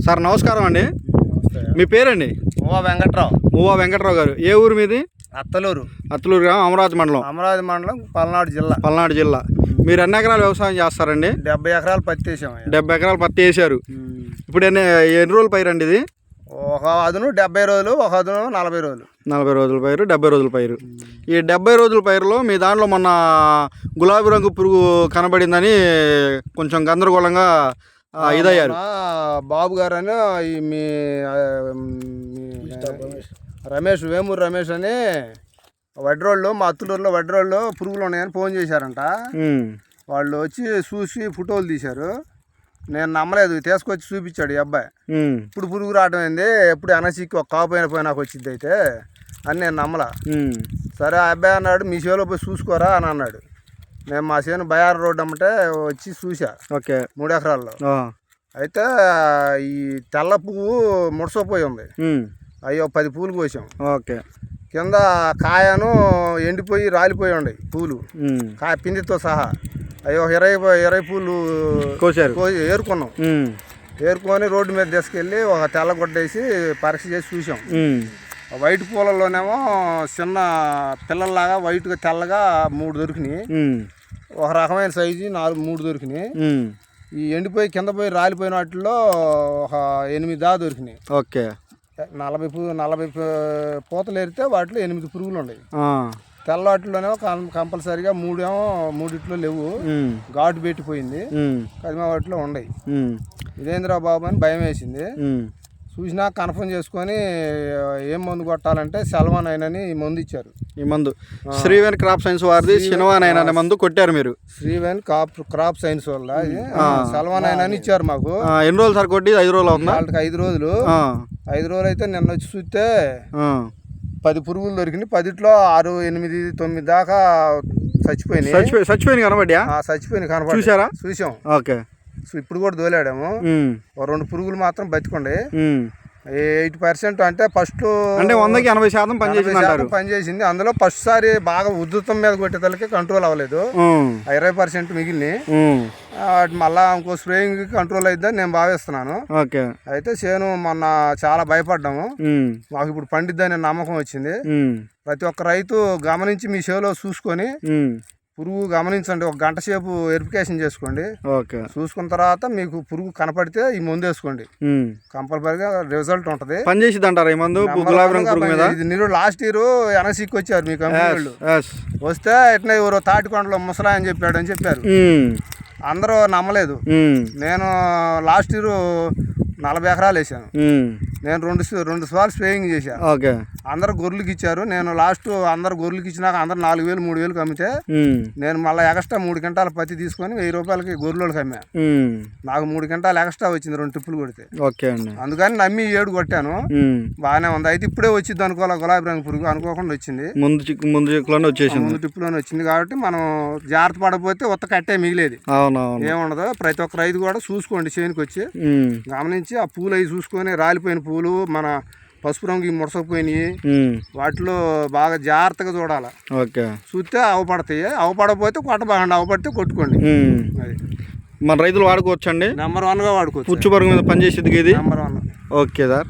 Sir నమస్కారం అండి. మీ పేరండి? మువ్వా వెంకట్రావు గారు. ఏ ఊరు మీది? అత్తలూరు గ్రామం, అమరావతి మండలం, పల్నాడు జిల్లా. మీరు ఎన్ని ఎకరాలు వ్యవసాయం చేస్తారండి? 70 ఎకరాలు పత్తి వేసాం. 70 ఎకరాలు పత్తి వేసారు. ఇప్పుడు ఎన్ని రోజుల పైరు అండి ఇది? ఒక అదును 70 రోజులు, ఒక అదును 40 రోజులు. 40 రోజుల పైరు, 70 రోజుల పైరు. ఈ 70 రోజుల పైరులో మీ దాంట్లో మొన్న గులాబీ రంగు పురుగు కనబడిందని కొంచెం గందరగోళంగా ఇదయ్యారు. బాబు గారు అని మీ రమేష్, వేమూరు రమేష్ అని వడ్రోళ్ళు, మా అత్తులూరులో వడ్రోళ్ళు పురుగులు ఉన్నాయని ఫోన్ చేశారంట. వాళ్ళు వచ్చి చూసి ఫోటోలు తీశారు. నేను నమ్మలేదు, తీసుకొచ్చి చూపించాడు ఈ అబ్బాయి. ఇప్పుడు పురుగు రావడం అయింది, ఎప్పుడు ఎనసీకి ఒక కాపు పోయి నాకు వచ్చింది అయితే అని నేను నమ్మలా. సరే ఆ అబ్బాయి అన్నాడు, మీ చేలో పోయి చూసుకోరా అని అన్నాడు. నేను మా చేను బయార్ రోడ్డు అమ్మటే వచ్చి చూసా. ఓకే. 3 ఎకరాల్లో. అయితే ఈ తెల్ల పువ్వు ముడసపోయి ఉంది. అయ్యో 10 పూలు కోసాం. ఓకే. కింద కాయను ఎండిపోయి రాలిపోయి ఉన్నాయి పూలు, కాయ పిండితో సహా. అయ్యో 20 పూలు ఏరుకున్నాం. ఏరుకొని రోడ్డు మీద తీసుకెళ్ళి ఒక తెల్ల గుడ్డేసి పరీక్ష చేసి చూసాం. వైట్ పూలలోనేమో చిన్న పిల్లల్లాగా వైట్గా తెల్లగా 3 దొరికినాయి. ఒక రకమైన సైజు 3 దొరికినాయి. ఈ ఎండిపోయి కింద పోయి రాలిపోయిన వాటిల్లో ఒక 8 దొరికినాయి. ఓకే. 40 పూతలు ఏరితే వాటిలో 8 పురుగులు ఉన్నాయి. తెల్ల వాటిలోనేమో కంపల్సరీగా 3 లేవు, ఘాటు పెట్టిపోయింది. కదిమ వాటిలో ఉన్నాయి. ఇదేంద్రా బాబు అని భయం వేసింది. చూసినా కన్ఫర్మ్ చేసుకొని ఏం మందు కొట్టాలంటే సెల్వానైన్ అని ఈ మందు ఇచ్చారు. ఈ మందు శ్రీవేణి క్రాప్ సైన్స్ వారిది సినవానైన్ అనే మందు కొట్టారు మీరు? శ్రీవేణి క్రాప్ సైన్స్ వల్ల సెల్వానైన్ అని ఇచ్చారు మాకు. ఎన్ని రోజులు సార్ కొట్టి? 5 రోజులు అవుతుంది. వాళ్ళకి 5 రోజులు. 5 రోజులు అయితే నిన్న వచ్చి చూస్తే 10 పురుగులు దొరికినాయి. 10లో 6, 8, 9 దాకా చచ్చిపోయినాయి కనబడ్డా? చచ్చిపోయినాయి కనబడి చూసారా? చూసాం. ఓకే. ఇప్పుడు కూడా దోలాడాము. 2 పురుగులు మాత్రం బతికుండే. 80% అంటే ఫస్ట్ అంటే 100కి 80% పనిచేసింది. అందులో ఫస్ట్ సారి బాగా ఉధృతం మీద కొట్టేతలకి కంట్రోల్ అవ్వలేదు. 20% మిగిలినాయి. మళ్ళా ఇంకో స్ప్రేయింగ్ కంట్రోల్ అయిద్దని నేను భావిస్తున్నాను. అయితే చేను మొన్న చాలా భయపడ్డాము. మాకు ఇప్పుడు పండిద్దని నమ్మకం వచ్చింది. ప్రతి ఒక్క రైతు గమనించి మీ చేలో చూసుకొని పురుగు గమనించండి. 1 గంట సేపు వెరిఫికేషన్ చేసుకోండి. చూసుకున్న తర్వాత మీకు పురుగు కనపడితే ఈ మందు వేసుకోండి. కంపల్సరీగా రిజల్ట్ ఉంటది. పనిచేసింది అంటారా ఈ మందు? మీరు లాస్ట్ ఇయర్ ఎనసీకి వచ్చారు మీ కంపెనీ వాళ్ళు. వస్తే ఇట్లా ఎవరో తాటికొండలో ముసలా అని చెప్పాడు అని చెప్పారు. అందరూ నమ్మలేదు. నేను లాస్ట్ ఇయర్ 40 ఎకరాలు వేసాను. నేను 2 సార్లు స్ప్రేయింగ్ చేశాను. అందరు గొర్రెలకి ఇచ్చారు. నేను లాస్ట్ అందరు గొర్రెలకి ఇచ్చినాక అందరు 4,000 3,000 అమ్మితే నేను మళ్ళీ ఎక్స్ట్రా 3 క్వింటాల పత్తి తీసుకొని 1,000 రూపాయలకి గొర్రెలకి అమ్మా. నాకు 3 క్వింటాలు ఎక్స్ట్రా వచ్చింది 2 ట్రిప్పులు కొడితే. అందుకని నమ్మి 7 కొట్టాను. బాగానే ఉంది. అయితే ఇప్పుడే వచ్చింది అనుకోలే, గులాబీ రంగు పురుగు అనుకోకుండా వచ్చింది. ముందు ట్రిప్పులోనే వచ్చింది కాబట్టి మనం జాగ్రత్త పడకపోతే ఉత్త కట్టే మిగిలేది ఏముండదు. ప్రతి ఒక్క రైతు కూడా చూసుకోండి. చేనుకి వచ్చి గమనించి ఆ పూలు అవి చూసుకొని, రాలిపోయిన పూలు మన పసుపు రంగు ముడసపోయినాయి వాటిలో బాగా జాగ్రత్తగా చూడాలి. చూస్తే అవపడతాయి. అవపడకపోతే కొట్టబాగండి, అవపడితే కొట్టుకోండి. అది మన రైతులు వాడుకోవచ్చు అండి. నెంబర్ 1గా వాడుకోవచ్చు. పుచ్చు పురుగు మీద పనిచేసేది ఇది నెంబర్ 1. Okay sir.